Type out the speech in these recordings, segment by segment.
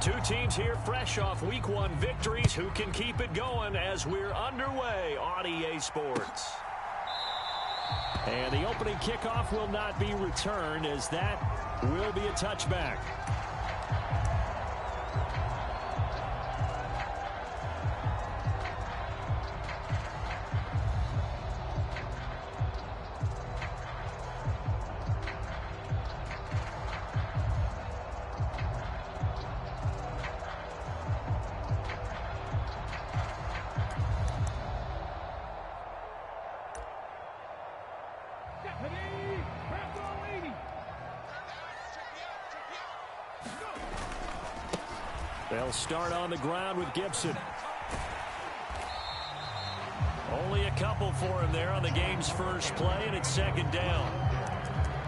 Two teams here fresh off Week 1 victories. Who can keep it going as we're underway on EA Sports? And the opening kickoff will not be returned, as that will be a touchback. They'll start on the ground with Gibson. Only a couple for him there on the game's first play, and it's second down.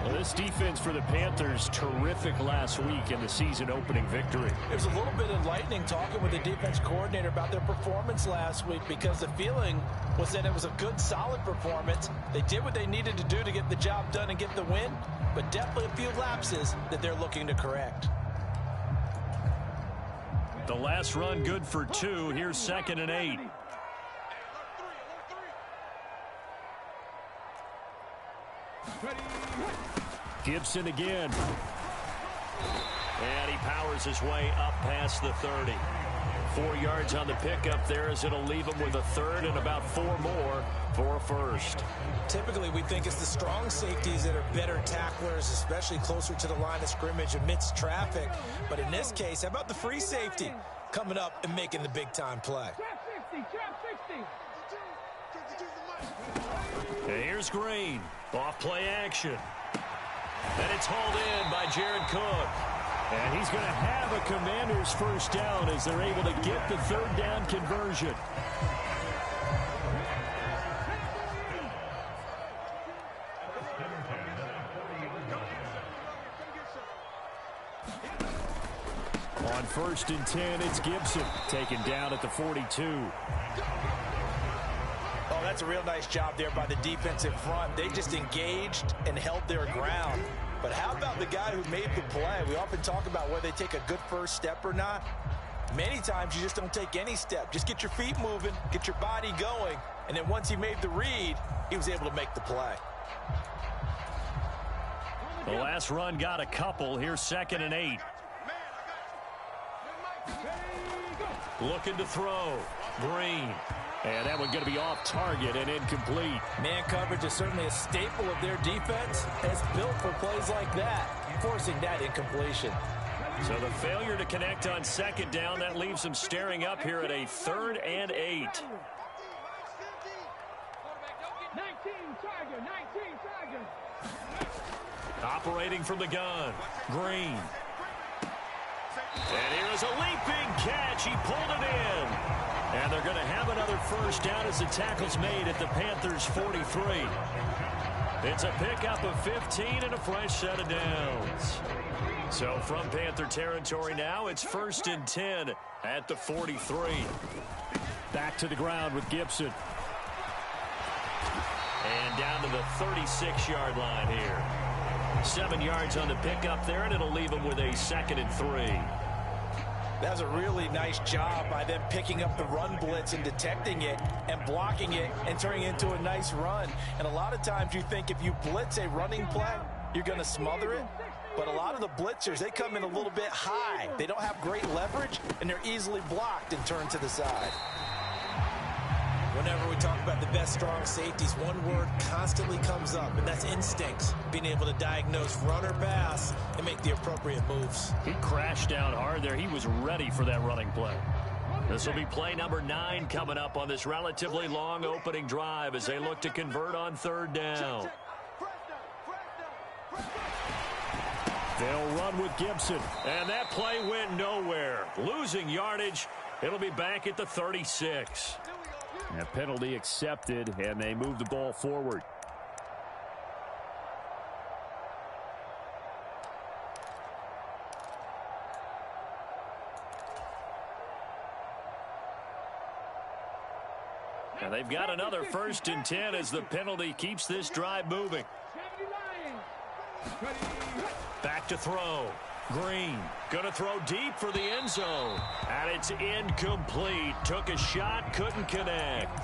Well, this defense for the Panthers, terrific last week in the season-opening victory. It was a little bit enlightening talking with the defense coordinator about their performance last week, because the feeling was that it was a good, solid performance. They did what they needed to do to get the job done and get the win, but definitely a few lapses that they're looking to correct. The last run good for 2. Here's 2nd and 8. Gibson again. And he powers his way up past the 30. 4 yards on the pickup there, as it'll leave him with a third and about 4 more for a first. Typically, we think it's the strong safeties that are better tacklers, especially closer to the line of scrimmage amidst traffic. But in this case, how about the free safety coming up and making the big-time play? And here's Green. Off play action. And it's hauled in by Jared Cook. And he's going to have a Commander's first down as they're able to get the third down conversion. On 1st and 10, it's Gibson taken down at the 42. Oh, that's a real nice job there by the defensive front. They just engaged and held their ground. But how about the guy who made the play? We often talk about whether they take a good first step or not. Many times you just don't take any step. Just get your feet moving, get your body going, and then once he made the read, he was able to make the play. The last run got a couple. Here's 2nd and 8. Looking to throw. Green. And that one going to be off target and incomplete. Man coverage is certainly a staple of their defense. It's built for plays like that, forcing that incompletion. So the failure to connect on 2nd down, that leaves them staring up here at a 3rd and 8. 19 Tiger. Operating from the gun. Green. And here is a leaping catch. He pulled it in. And they're going to have another first down as the tackle's made at the Panthers' 43. It's a pickup of 15 and a fresh set of downs. So from Panther territory now, it's 1st and 10 at the 43. Back to the ground with Gibson. And down to the 36-yard line here. 7 yards on the pickup there, and it'll leave them with a 2nd and 3. That was a really nice job by them picking up the run blitz and detecting it and blocking it and turning it into a nice run. And a lot of times you think if you blitz a running play, you're going to smother it. But a lot of the blitzers, they come in a little bit high. They don't have great leverage, and they're easily blocked and turned to the side. Whenever we talk about the best strong safeties, one word constantly comes up, and that's instincts. Being able to diagnose run or pass and make the appropriate moves. He crashed down hard there. He was ready for that running play. This will be play number 9 coming up on this relatively long opening drive as they look to convert on 3rd down. They'll run with Gibson. And that play went nowhere. Losing yardage. It'll be back at the 36. A penalty accepted, and they move the ball forward. And they've got another 1st and 10 as the penalty keeps this drive moving. Back to throw. Green going to throw deep for the end zone. And it's incomplete. Took a shot, couldn't connect.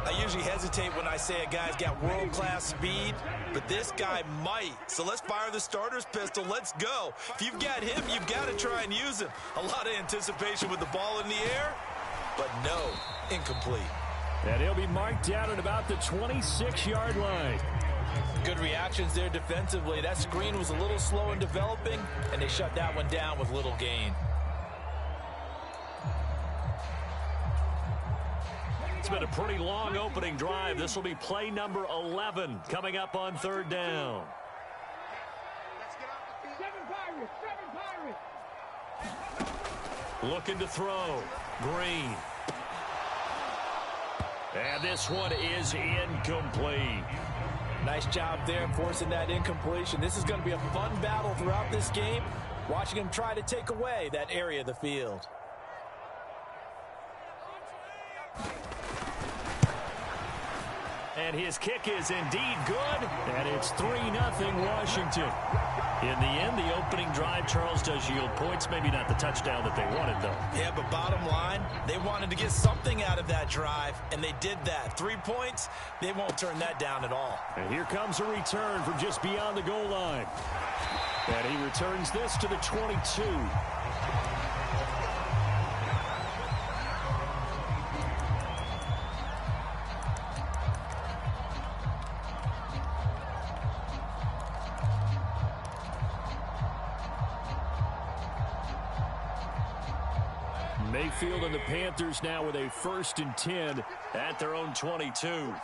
I usually hesitate when I say a guy's got world-class speed, but this guy might. So let's fire the starter's pistol. Let's go. If you've got him, you've got to try and use him. A lot of anticipation with the ball in the air, but no, incomplete. And he'll be marked down at about the 26-yard line. Good reactions there defensively. That screen was a little slow in developing, and they shut that one down with little gain. It's been a pretty long opening drive. This will be play number 11 coming up on third down. Looking to throw. Green. And this one is incomplete. Nice job there forcing that incompletion. This is going to be a fun battle throughout this game, watching him try to take away that area of the field. And his kick is indeed good. And it's 3-0 Washington. In the end, the opening drive, Charles, does yield points. Maybe not the touchdown that they wanted, though. Yeah, but bottom line, they wanted to get something out of that drive, and they did that. 3 points, they won't turn that down at all. And here comes a return from just beyond the goal line. And he returns this to the 22. Mayfield and the Panthers now with a 1st and 10 at their own 22.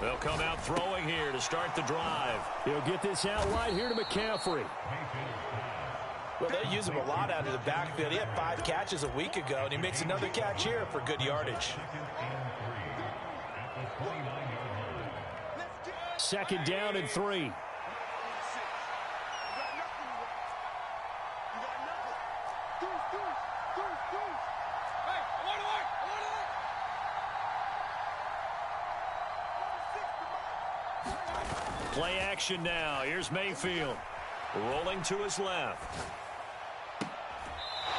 They'll come out throwing here to start the drive. He'll get this out wide here to McCaffrey. Well, they use him a lot out of the backfield. He had 5 catches a week ago, and he makes another catch here for good yardage. 2nd down and 3. Play action now. Here's Mayfield. Rolling to his left.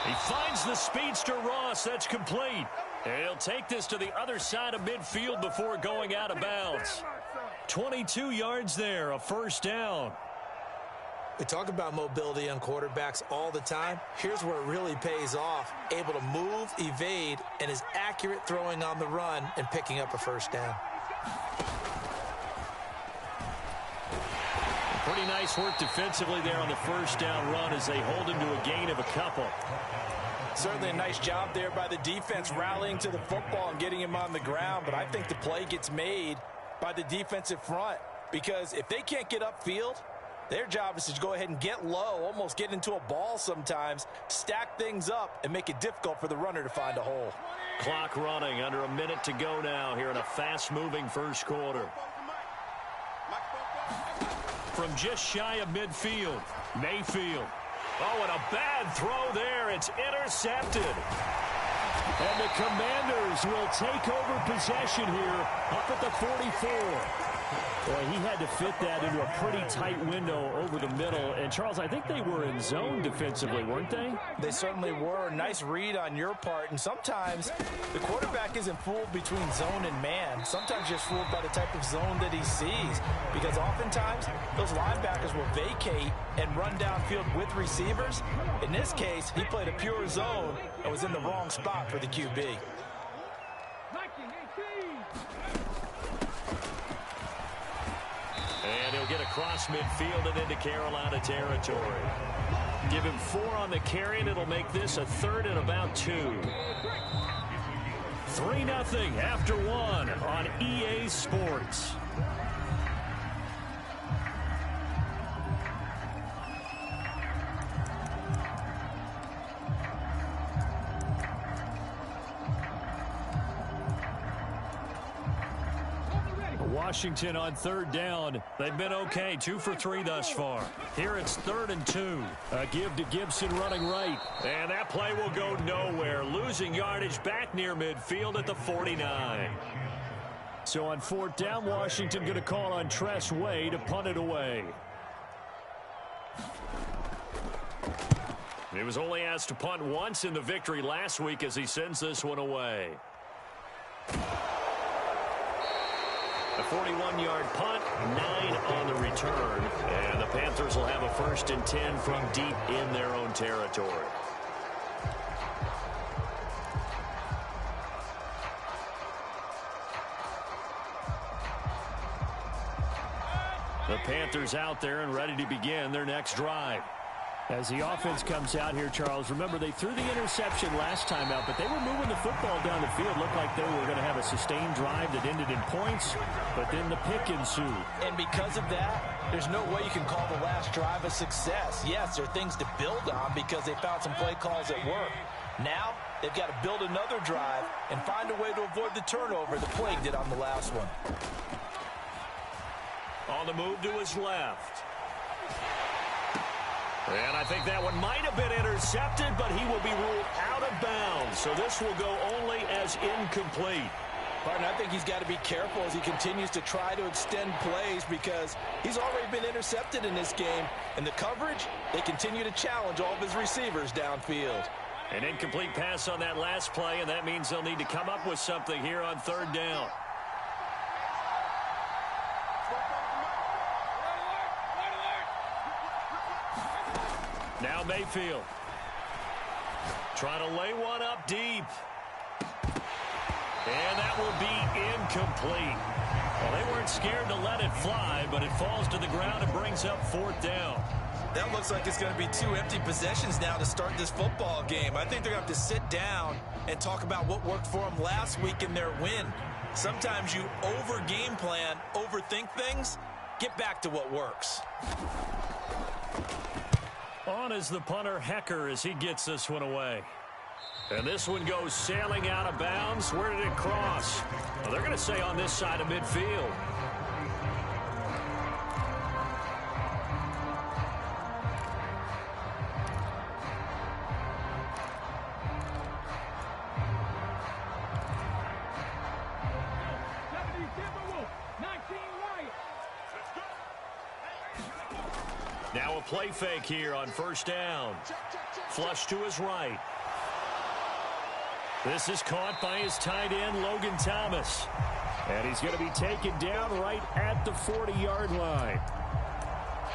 He finds the speedster Ross. That's complete. And he'll take this to the other side of midfield before going out of bounds. 22 yards there, a 1st down. We talk about mobility on quarterbacks all the time. Here's where it really pays off. Able to move, evade, and is accurate throwing on the run and picking up a 1st down. Pretty nice work defensively there on the 1st down run as they hold him to a gain of a couple. Certainly a nice job there by the defense rallying to the football and getting him on the ground, but I think the play gets made by the defensive front because if they can't get upfield, their job is to go ahead and get low, almost get into a ball sometimes, stack things up, and make it difficult for the runner to find a hole. Clock running, under a minute to go now here in a fast-moving 1st quarter. From just shy of midfield, Mayfield. Oh, and a bad throw there. It's intercepted. And the Commanders will take over possession here up at the 44. Boy, he had to fit that into a pretty tight window over the middle. And, Charles, I think they were in zone defensively, weren't they? They certainly were. Nice read on your part. And sometimes the quarterback isn't fooled between zone and man. Sometimes just fooled by the type of zone that he sees. Because oftentimes those linebackers will vacate and run downfield with receivers. In this case, he played a pure zone and was in the wrong spot for the QB. And he'll get across midfield and into Carolina territory. Give him 4 on the carry, and it'll make this a 3rd and about 2. 3-0 after 1 on EA Sports. Washington on third down. They've been okay, 2 for 3 thus far. Here it's 3rd and 2. A give to Gibson running right. And that play will go nowhere. Losing yardage back near midfield at the 49. So on 4th down, Washington going to call on Tress Way to punt it away. He was only asked to punt once in the victory last week as he sends this one away. A 41-yard punt, 9 on the return. And the Panthers will have a 1st and 10 from deep in their own territory. The Panthers out there and ready to begin their next drive. As the offense comes out here, Charles, remember they threw the interception last time out, but they were moving the football down the field. Looked like they were going to have a sustained drive that ended in points, but then the pick ensued. And because of that, there's no way you can call the last drive a success. Yes, there are things to build on because they found some play calls that work. Now, they've got to build another drive and find a way to avoid the turnover the Plague did on the last one. On the move to his left. And I think that one might have been intercepted, but he will be ruled out of bounds. So this will go only as incomplete. Partner, I think he's got to be careful as he continues to try to extend plays because he's already been intercepted in this game. And the coverage, they continue to challenge all of his receivers downfield. An incomplete pass on that last play, and that means they'll need to come up with something here on 3rd down. Now Mayfield. Trying to lay one up deep. And that will be incomplete. Well, they weren't scared to let it fly, but it falls to the ground and brings up 4th down. That looks like it's going to be 2 empty possessions now to start this football game. I think they're going to have to sit down and talk about what worked for them last week in their win. Sometimes you over-game plan, overthink things. Get back to what works. On is the punter, Hecker, as he gets this one away. And this one goes sailing out of bounds. Where did it cross? Well, they're going to say on this side of midfield. Now a play fake here on 1st down. Flush to his right. This is caught by his tight end, Logan Thomas. And he's going to be taken down right at the 40-yard line.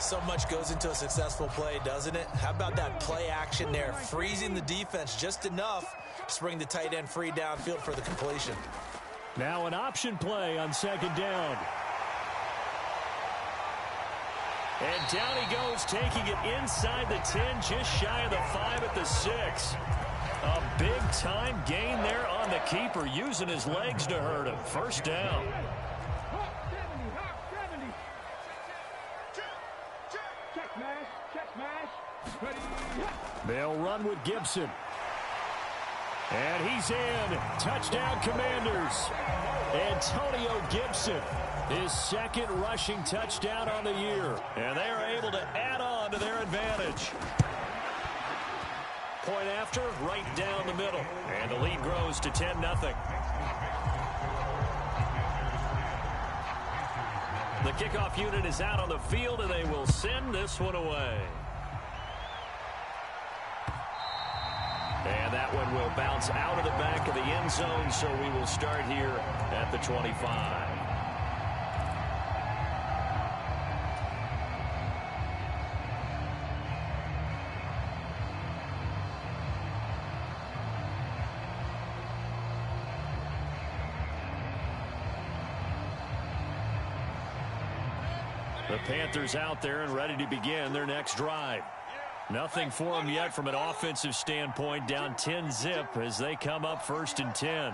So much goes into a successful play, doesn't it? How about that play action there? Freezing the defense just enough to bring the tight end free downfield for the completion. Now an option play on 2nd down. And down he goes, taking it inside the 10, just shy of the 5 at the 6. A big-time gain there on the keeper, using his legs to hurt him. 1st down. They'll run with Gibson. And he's in. Touchdown, Commanders. Antonio Gibson, his 2nd rushing touchdown on the year. And they are able to add on to their advantage. Point after, right down the middle. And the lead grows to 10-0. The kickoff unit is out on the field, and they will send this one away. And that one will bounce out of the back of the end zone, so we will start here at the 25. The Panthers out there and ready to begin their next drive. Nothing for them yet from an offensive standpoint. Down 10-zip as they come up 1st and 10.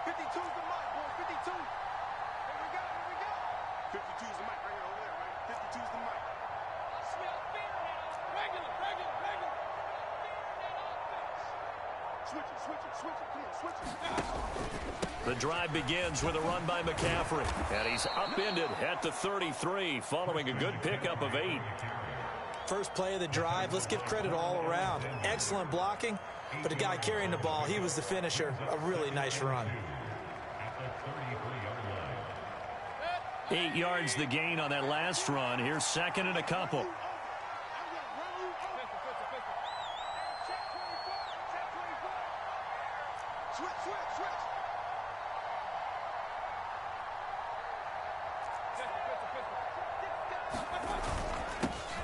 52's the mic, boy. 52. Here we go. 52's the mic right here over there, right? 52's the mic. Smell fear now. Regular. The drive begins with a run by McCaffrey. And he's upended at the 33 following a good pickup of 8. First play of the drive, let's give credit all around. Excellent blocking, but the guy carrying the ball, he was the finisher. A really nice run. 8 yards the gain on that last run. Here's second and a couple.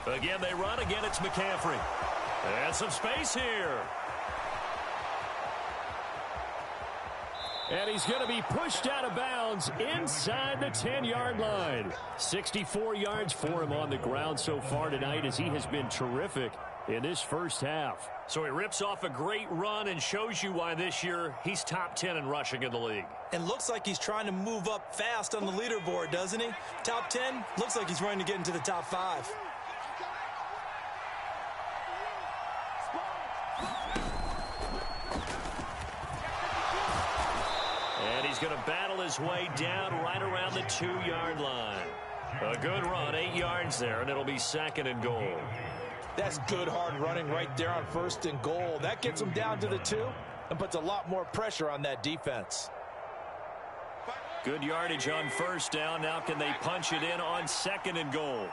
Again, they run. Again, it's McCaffrey. And some space here. And he's going to be pushed out of bounds inside the 10-yard line. 64 yards for him on the ground so far tonight as he has been terrific in this first half. So he rips off a great run and shows you why this year he's top 10 in rushing in the league. And looks like he's trying to move up fast on the leaderboard, doesn't he? Top 10, looks like he's running to get into the top 5. And he's going to battle his way down right around the 2-yard line. A good run, 8 yards there, and it'll be second and goal. That's good hard running right there on first and goal. That gets him down to the 2 and puts a lot more pressure on that defense. Good yardage on first down. Now can they punch it in on second and goal?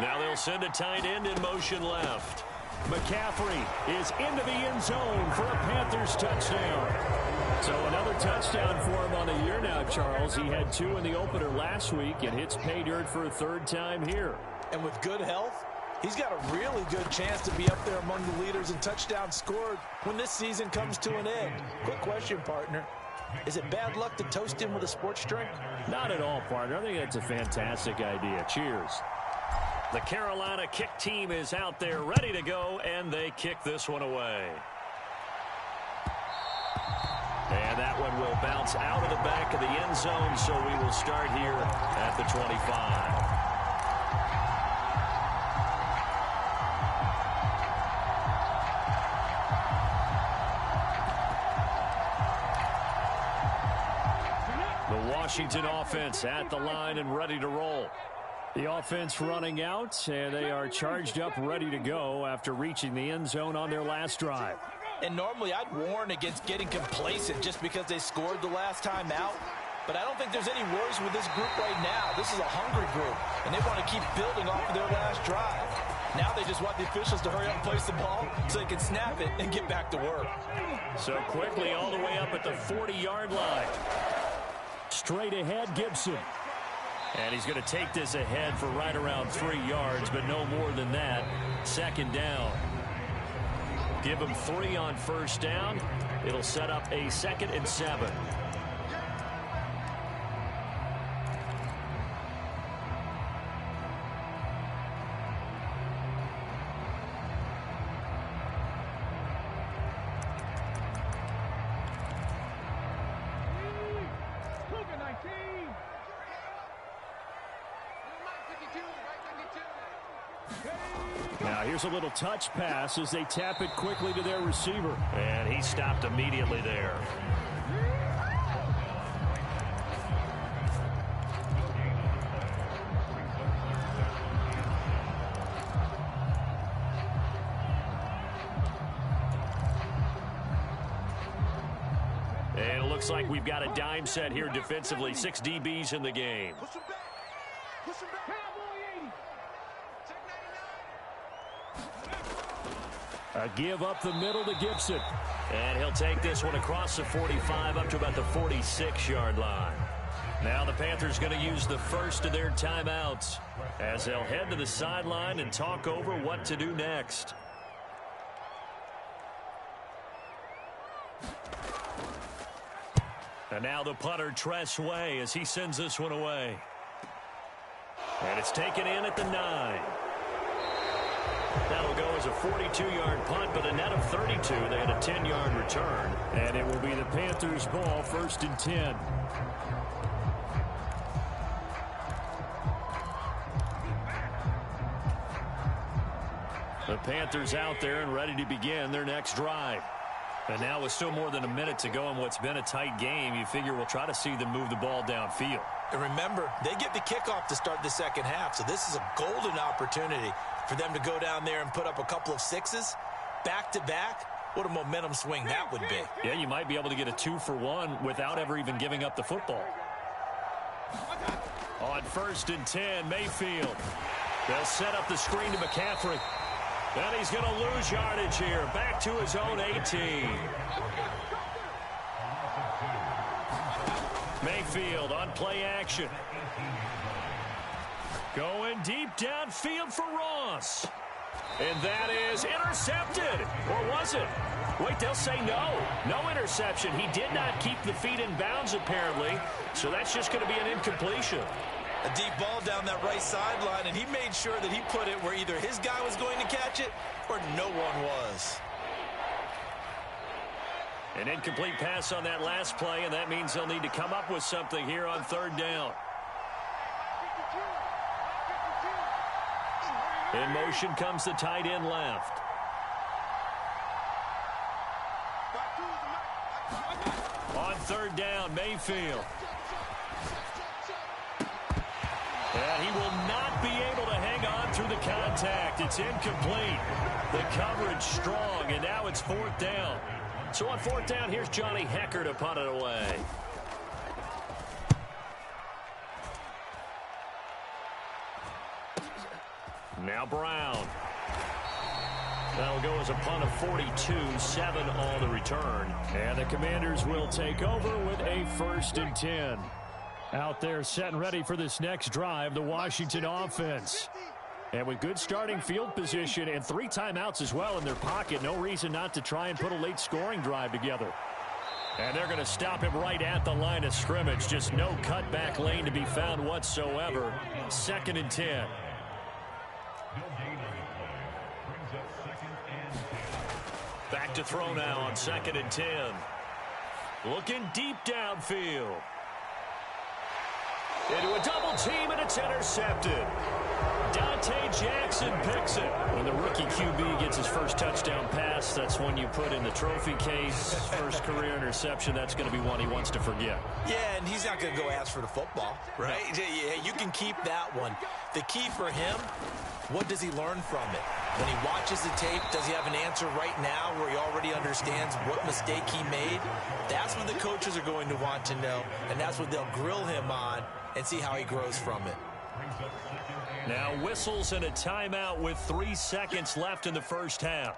Now they'll send a tight end in motion left. McCaffrey is into the end zone for a Panthers touchdown. So another touchdown for him on the year now, Charles. He had 2 in the opener last week and hits pay dirt for a 3rd time here. And with good health, he's got a really good chance to be up there among the leaders in touchdowns scored when this season comes to an end. Quick question, partner. Is it bad luck to toast him with a sports drink? Not at all, partner. I think that's a fantastic idea. Cheers. The Carolina kick team is out there ready to go, and they kick this one away. And that one will bounce out of the back of the end zone, so we will start here at the 25. The Washington offense at the line and ready to roll. The offense running out, and they are charged up, ready to go after reaching the end zone on their last drive. And normally I'd warn against getting complacent just because they scored the last time out. But I don't think there's any worries with this group right now. This is a hungry group, and they want to keep building off of their last drive. Now they just want the officials to hurry up and place the ball so they can snap it and get back to work. So quickly all the way up at the 40-yard line. Straight ahead, Gibson. And he's going to take this ahead for right around 3 yards, but no more than that. Second down. Give him 3 on first down. It'll set up a 2nd and 7. Now here's a little touch pass as they tap it quickly to their receiver. And he stopped immediately there. And it looks like we've got a dime set here defensively. 6 DBs in the game. Push him back. Push him back. A give up the middle to Gibson. And he'll take this one across the 45 up to about the 46-yard line. Now the Panthers going to use the first of their timeouts as they'll head to the sideline and talk over what to do next. And now the punter, Tress Way, as he sends this one away. And it's taken in at the 9. That'll go as a 42-yard punt, but a net of 32. They had a 10-yard return. And it will be the Panthers' ball, 1st and 10. The Panthers out there and ready to begin their next drive. And now with still more than a minute to go in what's been a tight game, you figure we'll try to see them move the ball downfield. And remember, they get the kickoff to start the second half, so this is a golden opportunity for them to go down there and put up a couple of sixes back-to-back. What a momentum swing that would be. Yeah, you might be able to get a 2-for-1 without ever even giving up the football. On 1st and 10, Mayfield. They'll set up the screen to McCaffrey. And he's going to lose yardage here. Back to his own 18. Mayfield on play action. Going deep downfield for Ross. And that is intercepted. Or was it? Wait, they'll say no. No interception. He did not keep the feet in bounds, apparently. So that's just going to be an incompletion. A deep ball down that right sideline, and he made sure that he put it where either his guy was going to catch it or no one was. An incomplete pass on that last play, and that means they'll need to come up with something here on 3rd down. In motion comes the tight end left. On 3rd down, Mayfield. And he will not be able to hang on through the contact. It's incomplete. The coverage strong, and now it's 4th down. So on 4th down, here's Johnny Hecker to punt it away. Now Brown. That'll go as a punt of 42, 7 on the return. And the Commanders will take over with a 1st and 10. Out there set and ready for this next drive, the Washington offense. And with good starting field position and 3 timeouts as well in their pocket, no reason not to try and put a late scoring drive together. And they're going to stop him right at the line of scrimmage. Just no cutback lane to be found whatsoever. 2nd and 10. Back to throw now on 2nd and 10. Looking deep downfield. Into a double team, and it's intercepted. Dante Jackson picks it. When the rookie QB gets his first touchdown pass, that's when you put in the trophy case. First career interception, that's going to be one he wants to forget. Yeah, and he's not going to go ask for the football, right? Yeah, you can keep that one. The key for him, what does he learn from it? When he watches the tape, does he have an answer right now where he already understands what mistake he made? That's what the coaches are going to want to know, and that's what they'll grill him on and see how he grows from it. Now whistles and a timeout with 3 seconds left in the first half.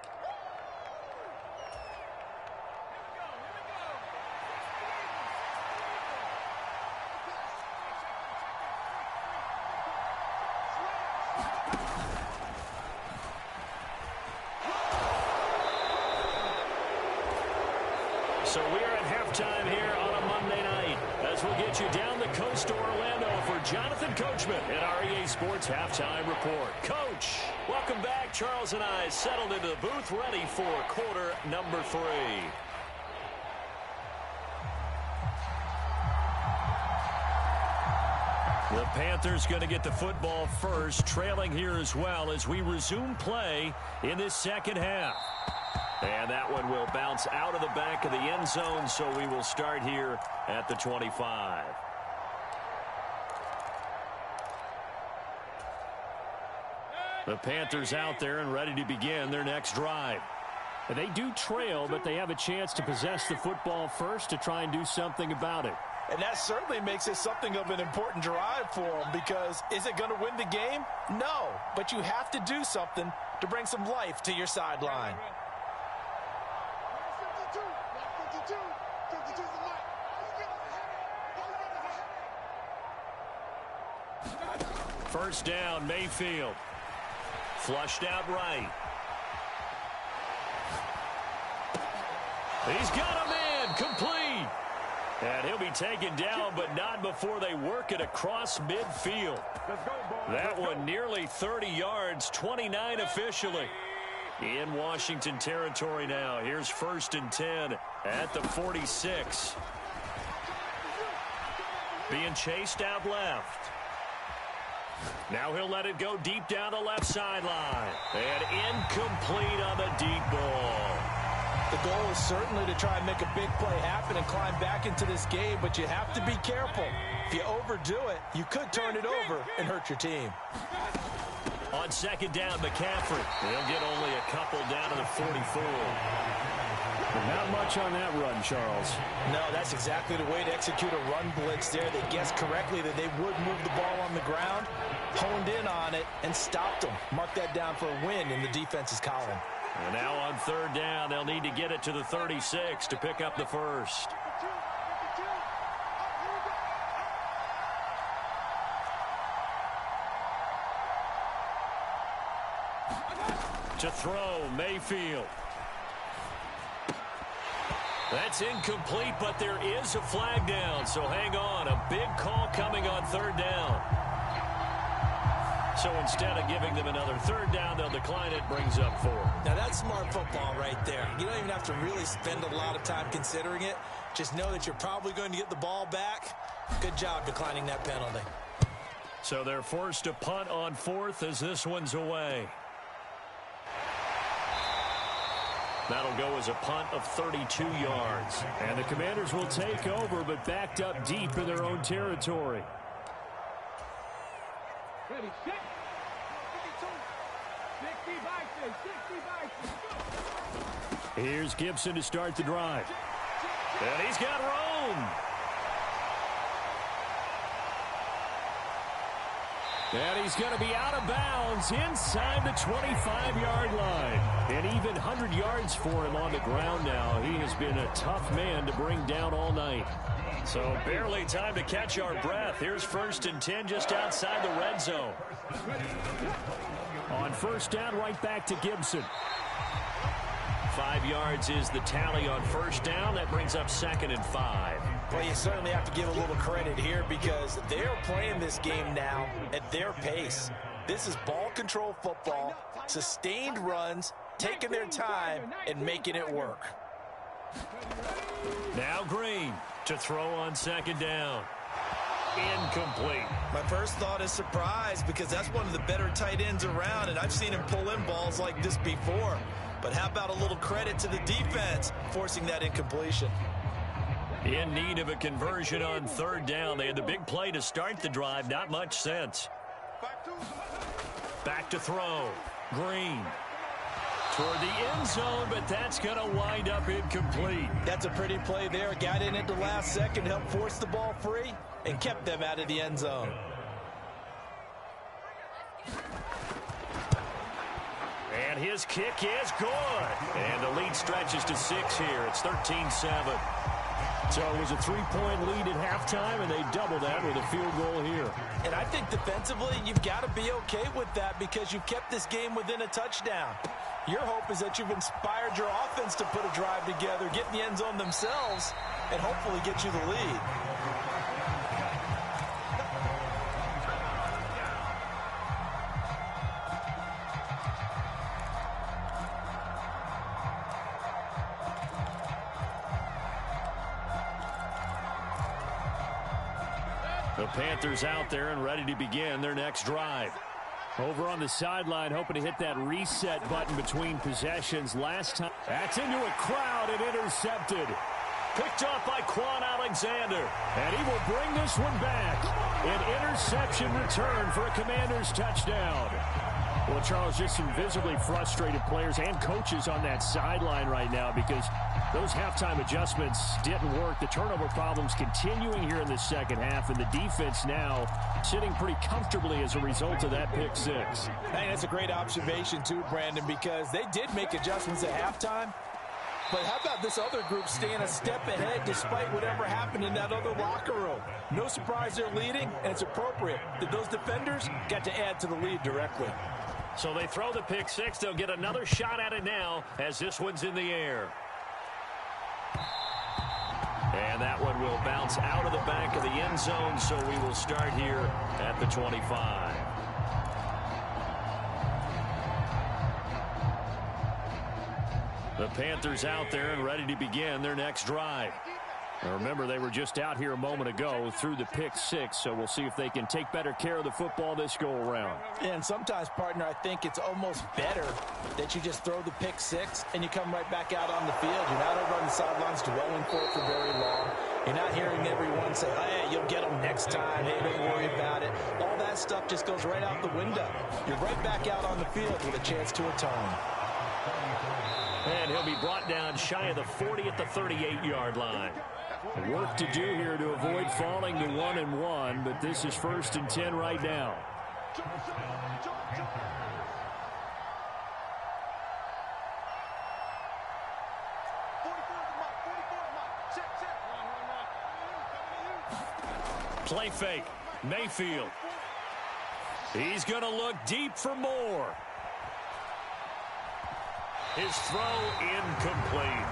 So we are at halftime here on a Monday night as we'll get you down the coast to Orlando for Jonathan Coachman at our EA Sports Halftime Report. Coach, welcome back. Charles and I settled into the booth ready for quarter number 3. The Panthers going to get the football first, trailing here as well as we resume play in this second half. And that one will bounce out of the back of the end zone, so we will start here at the 25. The Panthers out there and ready to begin their next drive. And they do trail, but they have a chance to possess the football first to try and do something about it. And that certainly makes it something of an important drive for them, because is it going to win the game? No, but you have to do something to bring some life to your sideline. First down, Mayfield. Flushed out right. He's got a man, complete. And he'll be taken down, but not before they work it across midfield. That one nearly 30 yards, 29 officially. In Washington territory now. Here's 1st and 10 at the 46. Being chased out left. Now he'll let it go deep down the left sideline. And incomplete on the deep ball. The goal is certainly to try and make a big play happen and climb back into this game, but you have to be careful. If you overdo it, you could turn it over and hurt your team. On second down, McCaffrey. They'll get only a couple down to the 44. Not much on that run, Charles. No, that's exactly the way to execute a run blitz there. They guessed correctly that they would move the ball on the ground, honed in on it, and stopped them. Mark that down for a win in the defense's column. And now on third down, they'll need to get it to the 36 to pick up the first. To throw, Mayfield. That's incomplete, but there is a flag down, so hang on. A big call coming on third down. So instead of giving them another third down, they'll decline it, brings up 4. Now that's smart football right there. You don't even have to really spend a lot of time considering it. Just know that you're probably going to get the ball back. Good job declining that penalty. So they're forced to punt on 4th as this one's away. That'll go as a punt of 32 yards. And the Commanders will take over, but backed up deep in their own territory. Ready, set. 52. 60 by 6. Here's Gibson to start the drive. And he's got Rome. And he's going to be out of bounds inside the 25-yard line. And even 100 yards for him on the ground now. He has been a tough man to bring down all night. So barely time to catch our breath. Here's 1st and 10 just outside the red zone. On first down, right back to Gibson. 5 yards is the tally on first down. That brings up 2nd and 5. Well, you certainly have to give a little credit here because they're playing this game now at their pace. This is ball control football, sustained runs, taking their time, and making it work. Now Green to throw on second down. Incomplete. My first thought is surprise because that's one of the better tight ends around, and I've seen him pull in balls like this before. But how about a little credit to the defense forcing that incompletion? In need of a conversion on third down. They had the big play to start the drive. Not much sense. Back to throw. Green. Toward the end zone, but that's going to wind up incomplete. That's a pretty play there. Got in at the last second, helped force the ball free, and kept them out of the end zone. And his kick is good. And the lead stretches to 6 here. It's 13-7. So it was a 3-point lead at halftime, and they doubled that with a field goal here. And I think defensively, you've got to be okay with that because you've kept this game within a touchdown. Your hope is that you've inspired your offense to put a drive together, get in the end zone themselves, and hopefully get you the lead. The Panthers out there and ready to begin their next drive. Over on the sideline, hoping to hit that reset button between possessions. Last time, that's into a crowd and intercepted. Picked off by Quan Alexander. And he will bring this one back. An interception return for a Commanders touchdown. Well, Charles, just some visibly frustrated players and coaches on that sideline right now because those halftime adjustments didn't work. The turnover problems continuing here in the second half, and the defense now sitting pretty comfortably as a result of that pick six. I think that's a great observation too, Brandon, because they did make adjustments at halftime. But how about this other group staying a step ahead despite whatever happened in that other locker room? No surprise they're leading, and it's appropriate that those defenders got to add to the lead directly. So they throw the pick six. They'll get another shot at it now as this one's in the air. And that one will bounce out of the back of the end zone, so we will start here at the 25. The Panthers out there and ready to begin their next drive. Now remember, they were just out here a moment ago through the pick six, so we'll see if they can take better care of the football this go-around. And sometimes, partner, I think it's almost better that you just throw the pick six and you come right back out on the field. You're not over on the sidelines dwelling for it for very long. You're not hearing everyone say, hey, you'll get them next time. Hey, don't worry about it. All that stuff just goes right out the window. You're right back out on the field with a chance to atone. And he'll be brought down shy of the 40 at the 38-yard line. Work to do here to avoid falling to 1-1, but this is 1st and 10 right now. Play fake. Mayfield. He's going to look deep for more. His throw incomplete.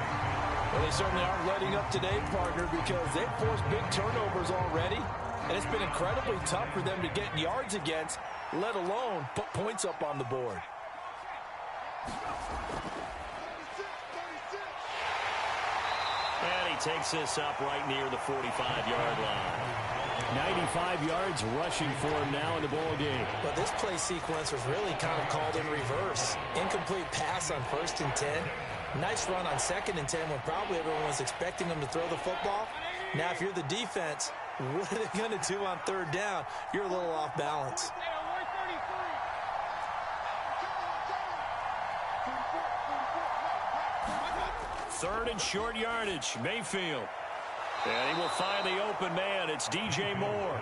Well, they certainly aren't letting up today, partner, because they've forced big turnovers already, and it's been incredibly tough for them to get yards against, let alone put points up on the board. And he takes this up right near the 45-yard line. 95 yards rushing for him now in the ball game. But this play sequence was really kind of called in reverse. Incomplete pass on 1st and 10. Nice run on 2nd and 10 when probably everyone was expecting them to throw the football. Now, if you're the defense, what are they going to do on 3rd down? You're a little off balance. Third and short yardage. Mayfield. And he will find the open man. It's DJ Moore.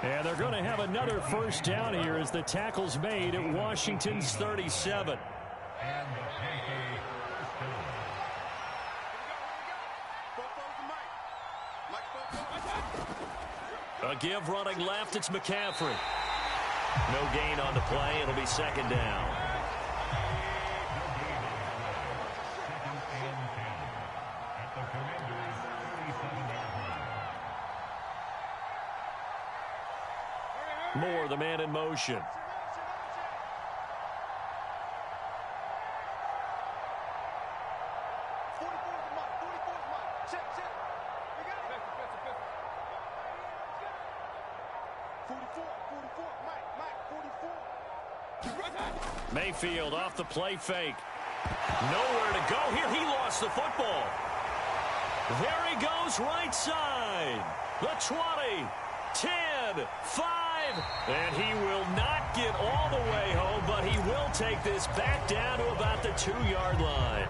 And they're going to have another 1st down here as the tackle's made at Washington's 37. A give running left. It's McCaffrey. No gain on the play. It'll be 2nd down. Moore, the man in motion. Mayfield off the play fake. Nowhere to go here. He lost the football. There he goes, right side. The 20, 10, 5. And he will not get all the way home, but he will take this back down to about the 2-yard line.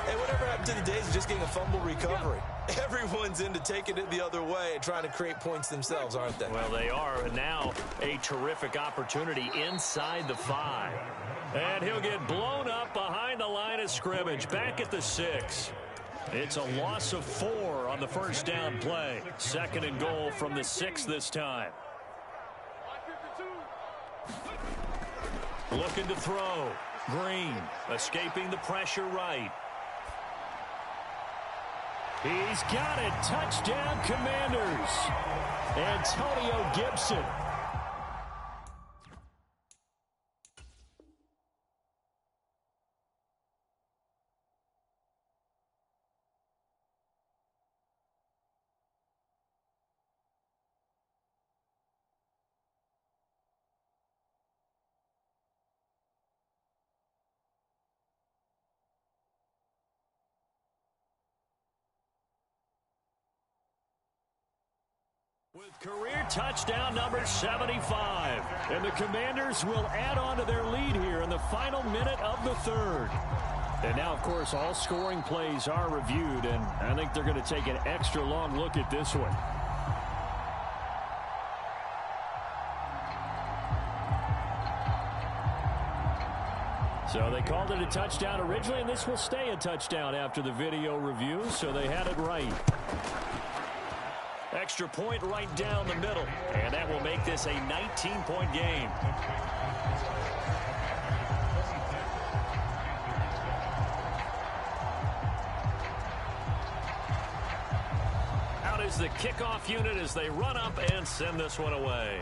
Hey, whatever happened to the days of just getting a fumble recovery? Everyone's into taking it the other way and trying to create points themselves, aren't they? Well, they are. And now a terrific opportunity inside the 5. And he'll get blown up behind the line of scrimmage, back at the 6. It's a loss of 4 on the 1st down play. 2nd and goal from the 6 this time. Looking to throw. Green escaping the pressure right. He's got it. Touchdown, Commanders. Antonio Gibson. With career touchdown number 75. And the Commanders will add on to their lead here in the final minute of the 3rd. And now, of course, all scoring plays are reviewed, and I think they're going to take an extra long look at this one. So they called it a touchdown originally, and this will stay a touchdown after the video review, so they had it right. Extra point right down the middle, and that will make this a 19-point game. Out is the kickoff unit as they run up and send this one away.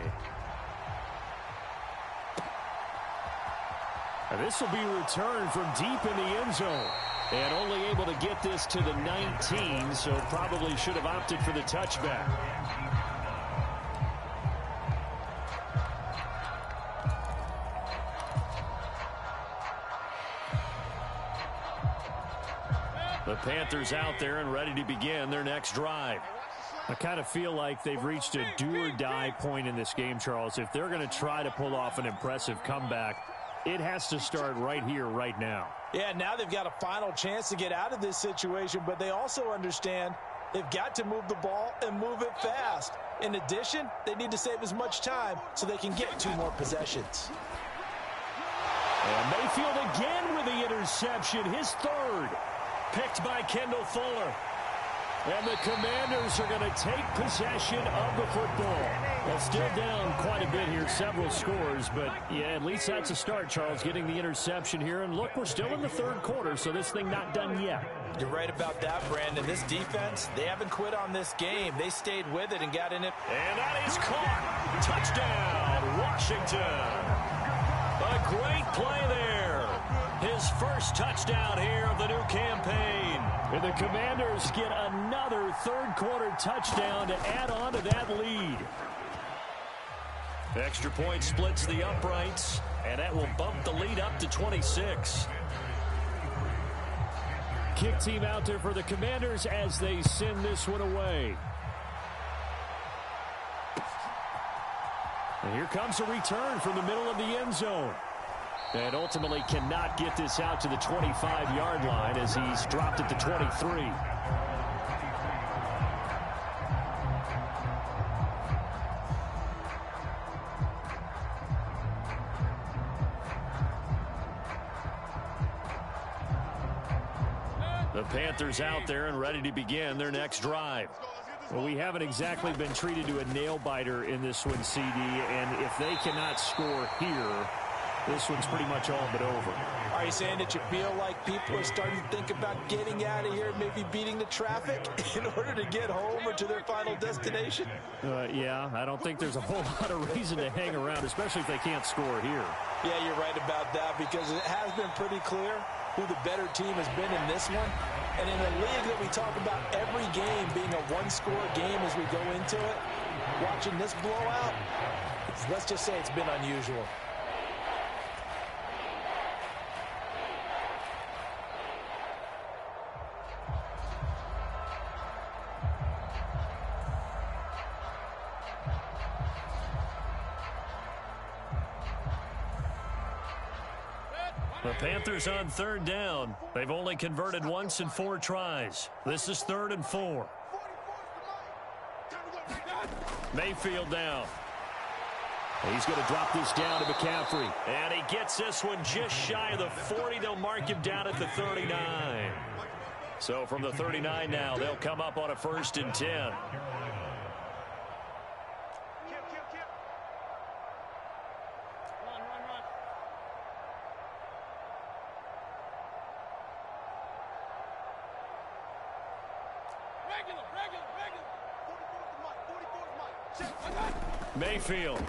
And this will be returned from deep in the end zone. And only able to get this to the 19, so probably should have opted for the touchback. The Panthers out there and ready to begin their next drive. I kind of feel like they've reached a do-or-die point in this game, Charles. If they're going to try to pull off an impressive comeback, it has to start right here, right now. Yeah, now they've got a final chance to get out of this situation, but they also understand they've got to move the ball and move it fast. In addition, they need to save as much time so they can get 2 more possessions. And Mayfield again with the interception, his 3rd. Picked by Kendall Fuller. And the Commanders are going to take possession of the football. Well, still down quite a bit here, several scores, but yeah, at least that's a start, Charles, getting the interception here. And look, we're still in the 3rd quarter, so this thing not done yet. You're right about that, Brandon. This defense, they haven't quit on this game. They stayed with it and got in it. And that is caught. Touchdown, Washington. A great play there. His first touchdown here of the new campaign. And the Commanders get another 3rd quarter touchdown to add on to that lead. Extra point splits the uprights, and that will bump the lead up to 26. Kick team out there for the Commanders as they send this one away. And here comes a return from the middle of the end zone. And ultimately cannot get this out to the 25-yard line as he's dropped at the 23. The Panthers out there and ready to begin their next drive. Well, we haven't exactly been treated to a nail-biter in this one, CD, and if they cannot score here, this one's pretty much all but over. Are you saying that you feel like people are starting to think about getting out of here, maybe beating the traffic in order to get home or to their final destination? Yeah, I don't think there's a whole lot of reason to hang around, especially if they can't score here. Yeah, you're right about that because it has been pretty clear who the better team has been in this one. And in a league that we talk about every game being a one-score game as we go into it, watching this blowout, let's just say it's been unusual. The Panthers on 3rd down. They've only converted once in 4 tries. This is 3rd and 4. Mayfield down. He's going to drop this down to McCaffrey. And he gets this one just shy of the 40. They'll mark him down at the 39. So from the 39 now, they'll come up on a 1st and 10. Mayfield.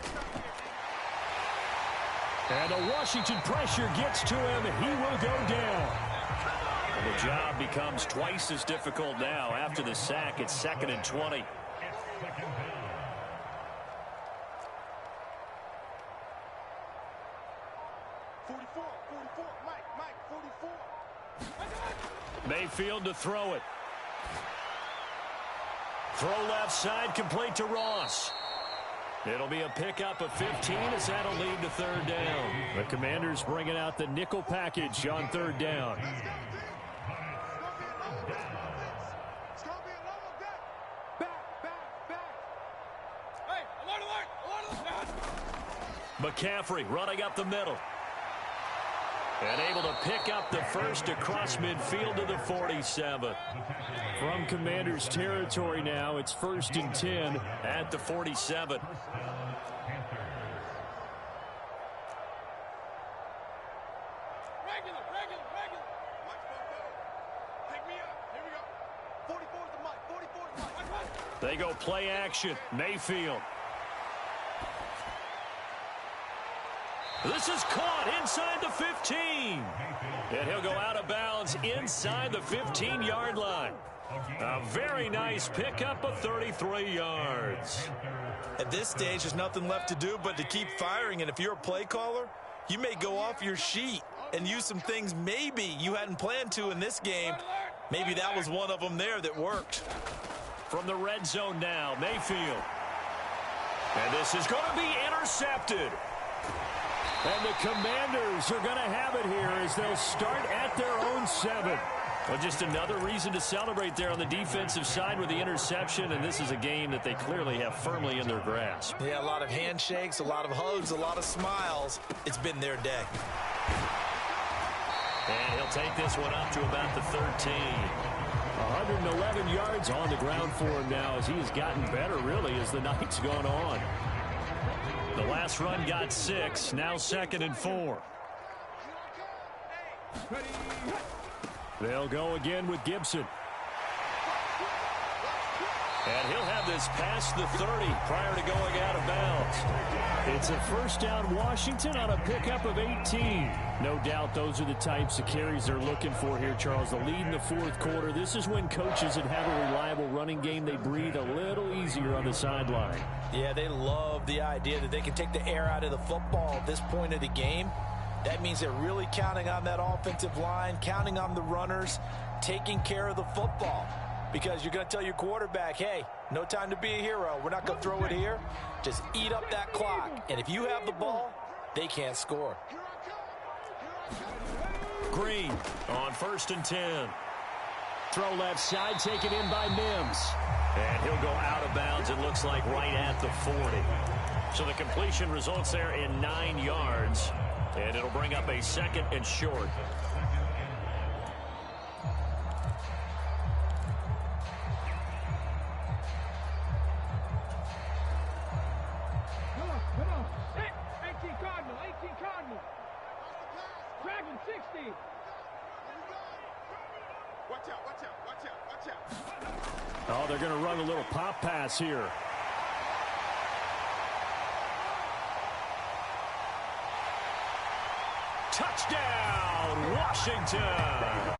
And the Washington pressure gets to him. He will go down. And the job becomes twice as difficult now after the sack. It's 2nd and 20. Mayfield to throw it. Throw left side, complete to Ross. It'll be a pickup of 15 as that'll lead to 3rd down. The Commanders bringing out the nickel package on 3rd down. McCaffrey running up the middle. And able to pick up the first across midfield to the 47. From Commanders territory now, it's 1st and 10 at the 47. They go play action. Mayfield. This is caught inside the 15. And he'll go out of bounds inside the 15-yard line. A very nice pickup of 33 yards. At this stage, there's nothing left to do but to keep firing. And if you're a play caller, you may go off your sheet and use some things maybe you hadn't planned to in this game. Maybe that was one of them there that worked. From the red zone now, Mayfield. And this is going to be intercepted. And the Commanders are going to have it here as they'll start at their own 7. Well, just another reason to celebrate there on the defensive side with the interception, and this is a game that they clearly have firmly in their grasp. Yeah, a lot of handshakes, a lot of hugs, a lot of smiles. It's been their day. And he'll take this one up to about the 13. 111 yards on the ground for him now as he has gotten better, really, as the night's gone on. The last run got 6, now 2nd and 4. They'll go again with Gibson. And he'll have this past the 30 prior to going out of bounds. It's a first down Washington on a pickup of 18. No doubt those are the types of carries they're looking for here, Charles. The lead in the fourth quarter. This is when coaches that have a reliable running game, they breathe a little easier on the sideline. Yeah, they love the idea that they can take the air out of the football at this point of the game. That means they're really counting on that offensive line, counting on the runners, taking care of the football. Because you're going to tell your quarterback, hey, no time to be a hero. We're not going to throw it here. Just eat up that clock. And if you have the ball, they can't score. Green on 1st and 10. Throw left side, taken in by Mims. And he'll go out of bounds, it looks like, right at the 40. So the completion results there in 9 yards. And it'll bring up a 2nd and short. Come on. 18 Cardinal. Dragon 60. Watch out. Oh, they're going to run a little pop pass here. Touchdown, Washington.